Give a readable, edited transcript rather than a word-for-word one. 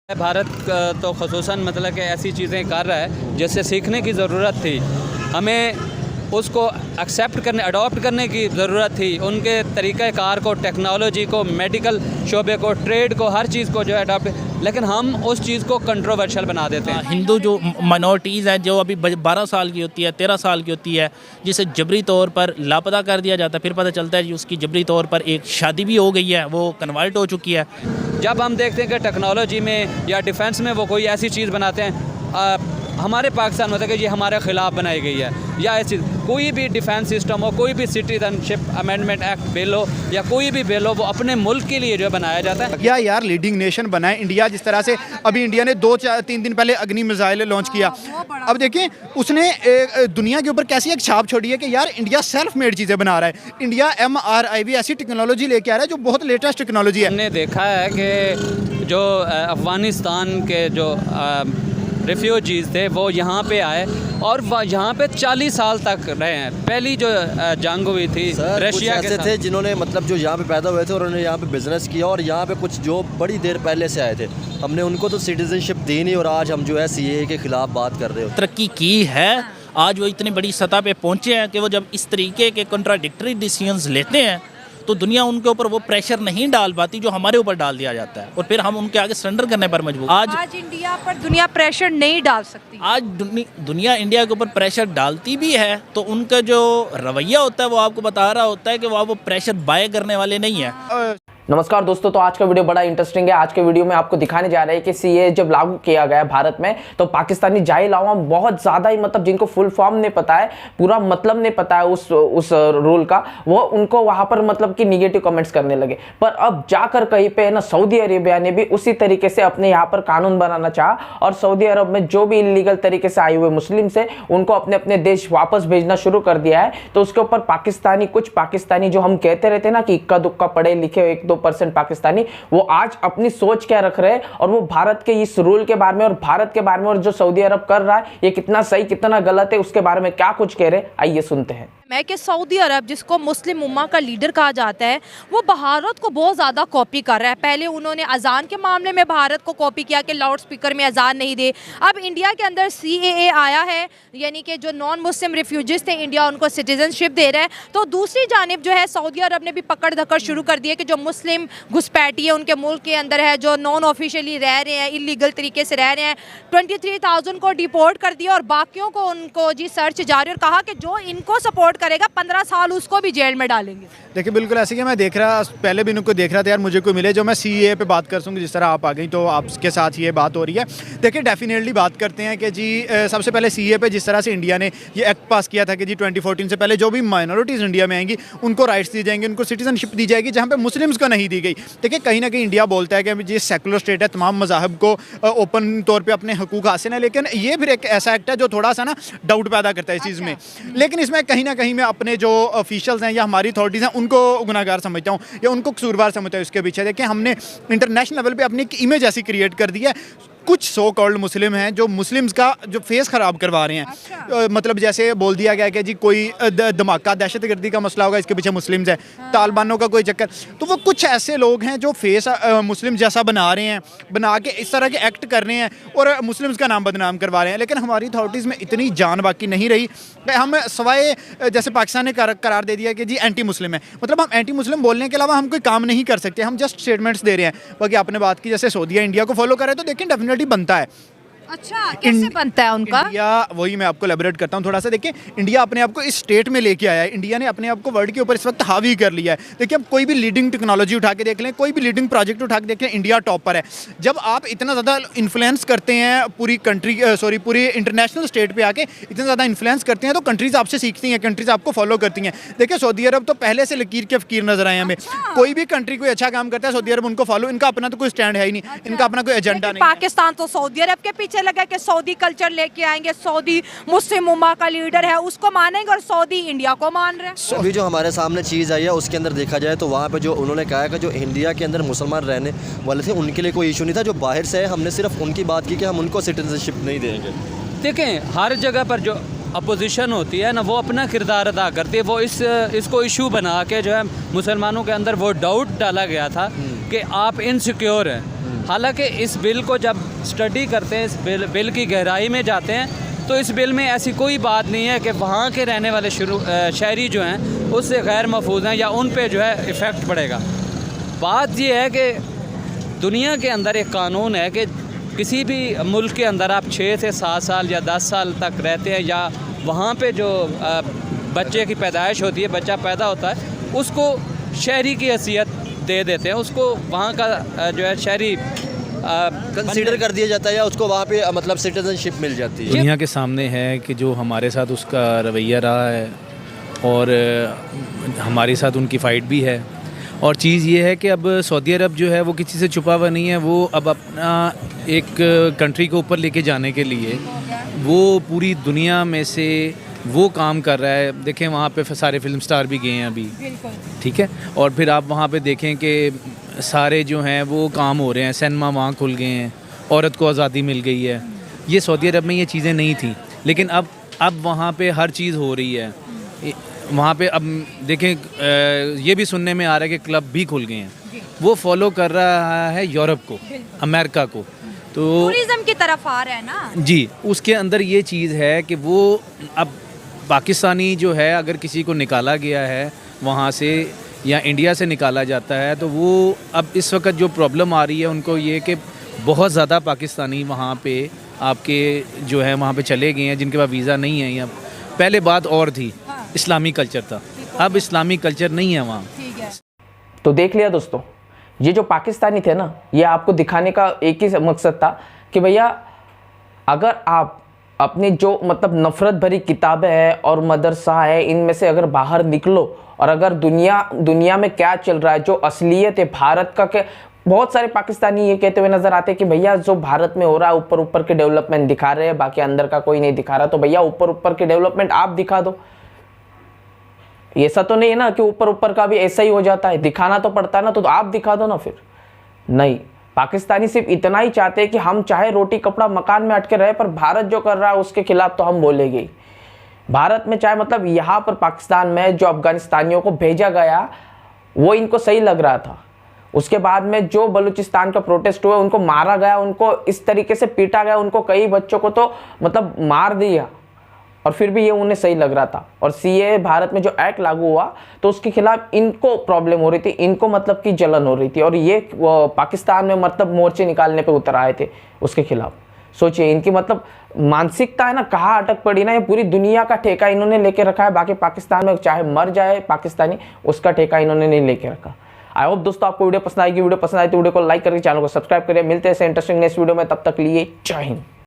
भारत तो ख़ुसूसन मतलब कि ऐसी चीज़ें कर रहा है जिससे सीखने की ज़रूरत थी, हमें उसको एक्सेप्ट करने अडॉप्ट करने की ज़रूरत थी। उनके तरीक़ाकार को, टेक्नोलॉजी को, मेडिकल शोबे को, ट्रेड को, हर चीज़ को जो है अडॉप्ट, लेकिन हम उस चीज़ को कंट्रोवर्शियल बना देते हैं। हिंदू जो माइनॉरिटीज़ हैं, जो अभी 12 साल की होती है, 13 साल की होती है, जिसे जबरी तौर पर लापता कर दिया जाता है, फिर पता चलता है कि उसकी जबरी तौर पर एक शादी भी हो गई है, वो कन्वर्ट हो चुकी है। जब हम देखते हैं कि टेक्नोलॉजी में या डिफेंस में वो कोई ऐसी चीज़ बनाते हैं हमारे पाकिस्तान में, कि ये हमारे ख़िलाफ़ बनाई गई है, या ऐसी कोई भी डिफेंस सिस्टम हो, कोई भी सिटीजनशिप अमेंडमेंट एक्ट बिल हो, या कोई भी बिल हो, वो अपने मुल्क के लिए जो बनाया जाता है। या यार लीडिंग नेशन बना है इंडिया, जिस तरह से अभी इंडिया ने 2-3 दिन पहले अग्नि मिसाइल लॉन्च किया। अब देखें उसने दुनिया के ऊपर कैसी एक छाप छोड़ी है कि यार इंडिया सेल्फ मेड चीज़ें बना रहा है। इंडिया MRIV ऐसी टेक्नोलॉजी लेके आ रहा है जो बहुत लेटेस्ट टेक्नोलॉजी है। हमने देखा है कि जो अफ़गानिस्तान के जो रेफ्यूजीज़ थे वो यहाँ पे आए और यहाँ पे 40 साल तक रहे हैं। पहली जो जंग हुई थी रशिया के साथ, थे जिन्होंने मतलब जो यहाँ पे पैदा हुए थे और उन्होंने यहाँ पे बिज़नेस किया, और यहाँ पे कुछ जो बड़ी देर पहले से आए थे, हमने उनको तो सिटीजनशिप दी नहीं, और आज हम जो है CAA के ख़िलाफ़ बात कर रहे हो। तरक्की की है, आज वो इतनी बड़ी सतह पे पहुँचे हैं कि वो जब इस तरीके के कॉन्ट्राडिक्टरी डिसीजंस लेते हैं तो दुनिया उनके ऊपर वो प्रेशर नहीं डाल पाती जो हमारे ऊपर डाल दिया जाता है, और फिर हम उनके आगे सरेंडर करने पर मजबूर। आज इंडिया पर दुनिया प्रेशर नहीं डाल सकती। आज दुनिया इंडिया के ऊपर प्रेशर डालती भी है, तो उनका जो रवैया होता है वो आपको बता रहा होता है कि वो प्रेशर बाय करने वाले नहीं है। नमस्कार दोस्तों, तो आज का वीडियो बड़ा इंटरेस्टिंग है। आज के वीडियो में आपको दिखाने जा रहे हैं कि CAA जब लागू किया गया भारत में, तो पाकिस्तानी जाहिल आवाम बहुत ज़्यादा ही मतलब जिनको फुल फॉर्म नहीं पता है, पूरा मतलब नहीं पता है उस रूल का, वो उनको वहाँ पर मतलब कि निगेटिव कमेंट्स करने लगे। पर अब जाकर कहीं पे ना सऊदी अरेबिया ने भी उसी तरीके से अपने यहाँ पर कानून बनाना चाहा, और सऊदी अरब में जो भी इलीगल तरीके से आए हुए मुस्लिम से उनको अपने अपने देश वापस भेजना शुरू कर दिया है। तो उसके ऊपर कुछ पाकिस्तानी जो हम कहते रहते हैं ना कि इक्का दुक्का पढ़े लिखे 1-2% पाकिस्तानी, वो आज अपनी सोच क्या रख रहे हैं, और वो भारत के इस रूल के बारे में और भारत के बारे में और जो सऊदी अरब कर रहा है ये कितना सही कितना गलत है, उसके बारे में क्या कुछ कह रहे हैं, आइए सुनते हैं। मैं कि सऊदी अरब, जिसको मुस्लिम उम्मा का लीडर कहा जाता है, वो भारत को बहुत ज़्यादा कॉपी कर रहा है। पहले उन्होंने अजान के मामले में भारत को कॉपी किया कि लाउड स्पीकर में अजान नहीं दे। अब इंडिया के अंदर CAA आया है, यानी कि जो नॉन मुस्लिम रिफ्यूजीज थे इंडिया उनको सिटीजनशिप दे रहा है। तो दूसरी जानिब जो है सऊदी अरब ने भी पकड़ धकड़ शुरू कर दी है कि जो मुस्लिम घुसपैठिए उनके मुल्क के अंदर है, जो नॉन ऑफिशियली रह रहे हैं, इलीगल तरीके से रह रहे हैं, 23,000 को डिपोर्ट कर दिया, और बाकियों को उनको जी सर्च जारी, और कहा कि जो इनको सपोर्ट करेगा 15 साल उसको भी जेल में डालेंगे। देखिए बिल्कुल ऐसे कि मैं देख रहा, पहले भी इनको देख रहा था यार, मुझे कोई मिले जो मैं CAA पे बात कर सकूँ, जिस तरह आप आ गई तो आपके साथ ये बात हो रही है। देखिए डेफिनेटली बात करते हैं कि जी सबसे पहले CAA पे जिस तरह से इंडिया ने ये एक्ट पास किया था कि जी 2014 से पहले जो भी माइनॉरिटीज़ इंडिया में आएंगी उनको राइट्स दी जाएंगे, उनको सिटीजनशिप दी जाएगी, जहाँ पे मुस्लिम्स को नहीं दी गई। देखिए कहीं ना कहीं इंडिया बोलता है कि जी सेकुलर स्टेट है, तमाम मज़ाहब को ओपन तौर पर अपने हकूक़ हासिल है, लेकिन ये फिर एक ऐसा एक्ट है जो थोड़ा सा ना डाउट पैदा करता है इस चीज़ में। लेकिन इसमें कहीं ना कहीं मैं अपने जो ऑफिशियल्स हैं या हमारी अथॉरिटीज़ हैं उनको गुनाहगार समझता हूँ या उनको कसूरवार समझता हूँ। इसके पीछे देखिए हमने इंटरनेशनल लेवल पे अपनी एक इमेज ऐसी क्रिएट कर दी है। कुछ सो कॉल्ड मुस्लिम हैं जो मुस्लिम्स का जो फेस ख़राब करवा रहे हैं। अच्छा। मतलब जैसे बोल दिया गया कि जी कोई धमाका दहशतगर्दी का मसला होगा, इसके पीछे मुस्लिम्स हैं, तालिबानों का कोई चक्कर, तो वो कुछ ऐसे लोग हैं जो फेस मुस्लिम जैसा बना रहे हैं, बना के इस तरह के एक्ट कर रहे हैं और मुस्लिम्स का नाम बदनाम करवा रहे हैं। लेकिन हमारी अथॉरिटीज़ में इतनी जान बाकी नहीं रही, हम सवाए जैसे पाकिस्तान ने करार दे दिया कि जी एंटी मुस्लिम है, मतलब हम एंटी मुस्लिम बोलने के अलावा हम कोई काम नहीं कर सकते, हम जस्ट स्टेटमेंट्स दे रहे हैं। बाकी आपने बात की जैसे सऊदी इंडिया को फॉलो करे, तो देखिए डेफिनेटली बनता है। अच्छा, कैसे बनता है उनका? इंडिया, वही मैं आपको एलैबोरेट करता हूँ थोड़ा सा। देखिए इंडिया अपने आप को इस स्टेट में लेके आया है, इंडिया ने अपने आप को वर्ल्ड के ऊपर इस वक्त हावी कर लिया है। देखिए अब कोई भी लीडिंग टेक्नोलॉजी उठा के देख लें, कोई भी लीडिंग प्रोजेक्ट उठा के देख लें, इंडिया टॉप पर है। जब आप इतना ज़्यादा इन्फ्लुएंस करते हैं पूरी इंटरनेशनल स्टेट पर आके इतना ज़्यादा इन्फ्लुएंस करते हैं, तो कंट्रीज़ आपसे सीखती हैं, कंट्रीज़ आपको फॉलो करती हैं। देखिए सऊदी अरब तो पहले से लकीर के फ़कीर नजर आए हमें। कोई भी कंट्री कोई अच्छा काम करता है सऊदी अरब उनको फॉलो, इनका अपना तो कोई स्टैंड है ही नहीं, इनका अपना कोई एजेंडा नहीं। पाकिस्तान तो सऊदी अरब के पीछे लगा कि सऊदी कल्चर लेके आएंगे, सऊदी मुस्लिम उम्मा का लीडर है उसको मानेंगे, और सऊदी इंडिया को मान रहे हैं। अभी जो हमारे सामने चीज़ आई है उसके अंदर देखा जाए तो वहाँ पे जो उन्होंने कहा है कि जो इंडिया के अंदर मुसलमान रहने वाले थे उनके लिए कोई इशू नहीं था, जो बाहर से है हमने सिर्फ उनकी बात की कि हम उनको सिटीजनशिप नहीं देंगे। देखें हर जगह पर जो अपोजिशन होती है ना, वो अपना किरदार अदा करती है। वो इसको इशू बना के जो है मुसलमानों के अंदर वो डाउट डाला गया था कि आप इनसिक्योर हैं, हालांकि इस बिल को जब स्टडी करते हैं, इस बिल की गहराई में जाते हैं, तो इस बिल में ऐसी कोई बात नहीं है कि वहाँ के रहने वाले शहरी जो हैं उससे गैर महफूज हैं या उन पे जो है इफ़ेक्ट पड़ेगा। बात ये है कि दुनिया के अंदर एक कानून है कि किसी भी मुल्क के अंदर आप 6 से 7 साल या 10 साल तक रहते हैं या वहाँ पे जो बच्चे की पैदाइश होती है, बच्चा पैदा होता है, उसको शहरी की हैसियत दे देते हैं, उसको वहाँ का जो है शहरी कंसीडर कर दिया जाता है या उसको वहाँ पे मतलब सिटीजनशिप मिल जाती है। दुनिया के सामने है कि जो हमारे साथ उसका रवैया रहा है और हमारे साथ उनकी फ़ाइट भी है। और चीज़ ये है कि अब सऊदी अरब जो है वो किसी से छुपा हुआ नहीं है, वो अब अपना एक कंट्री को ऊपर लेके जाने के लिए वो पूरी दुनिया में से वो काम कर रहा है। देखें वहाँ पे सारे फिल्म स्टार भी गए हैं अभी, ठीक है, और फिर आप वहाँ पे देखें कि सारे जो हैं वो काम हो रहे हैं, सिनेमा वहाँ खुल गए हैं, औरत को आज़ादी मिल गई है। ये सऊदी अरब में ये चीज़ें नहीं थी, लेकिन अब वहाँ पे हर चीज़ हो रही है। वहाँ पे अब देखें ये भी सुनने में आ रहा है कि क्लब भी खुल गए हैं। वो फॉलो कर रहा है यूरोप को, अमेरिका को, तो टूरिज्म की तरफ आ रहा है ना जी। उसके अंदर ये चीज़ है कि वो अब पाकिस्तानी जो है अगर किसी को निकाला गया है वहाँ से या इंडिया से निकाला जाता है, तो वो अब इस वक्त जो प्रॉब्लम आ रही है उनको ये कि बहुत ज़्यादा पाकिस्तानी वहाँ पे आपके जो है वहाँ पे चले गए हैं जिनके पास वीज़ा नहीं है। या पहले बात और थी, इस्लामी कल्चर था, अब इस्लामी कल्चर नहीं है वहाँ। तो देख लिया दोस्तों, ये जो पाकिस्तानी थे ना, ये आपको दिखाने का एक ही मकसद था कि भैया अगर आप अपनी जो मतलब नफ़रत भरी किताबें हैं और मदरसा है, इनमें से अगर बाहर निकलो और अगर दुनिया में क्या चल रहा है, जो असलियत है भारत का, के बहुत सारे पाकिस्तानी ये कहते हुए नज़र आते हैं कि भैया जो भारत में हो रहा है ऊपर ऊपर के डेवलपमेंट दिखा रहे हैं, बाकी अंदर का कोई नहीं दिखा रहा। तो भैया ऊपर ऊपर के डेवलपमेंट आप दिखा दो। ऐसा तो नहीं है ना कि ऊपर ऊपर का भी ऐसा ही हो जाता है, दिखाना तो पड़ता है ना, तो आप दिखा दो ना। फिर नहीं, पाकिस्तानी सिर्फ इतना ही चाहते हैं कि हम चाहे रोटी कपड़ा मकान में अटके रहे, पर भारत जो कर रहा है उसके खिलाफ तो हम बोलेंगे ही। भारत में चाहे मतलब यहाँ पर पाकिस्तान में जो अफगानिस्तानियों को भेजा गया वो इनको सही लग रहा था, उसके बाद में जो बलूचिस्तान का प्रोटेस्ट हुआ, उनको मारा गया, उनको इस तरीके से पीटा गया, उनको कई बच्चों को तो मतलब मार दिया, और फिर भी ये उन्हें सही लग रहा था। और सीए भारत में जो एक्ट लागू हुआ तो उसके खिलाफ इनको प्रॉब्लम हो रही थी, इनको मतलब की जलन हो रही थी, और ये पाकिस्तान में मतलब मोर्चे निकालने पे उतर आए थे उसके खिलाफ। सोचिए इनकी मतलब मानसिकता है ना कहाँ अटक पड़ी ना, ये पूरी दुनिया का ठेका इन्होंने लेके रखा है। बाकी पाकिस्तान में चाहे मर जाए पाकिस्तानी, उसका ठेका इन्होंने नहीं लेके रखा। आई होप दोस्तों आपको वीडियो पसंद आएगी। वीडियो पसंद आए तो वीडियो को लाइक करके चैनल को सब्सक्राइब करिए। मिलते हैं ऐसे इंटरेस्टिंग नेक्स्ट वीडियो में, तब तक लिए जय हिंद।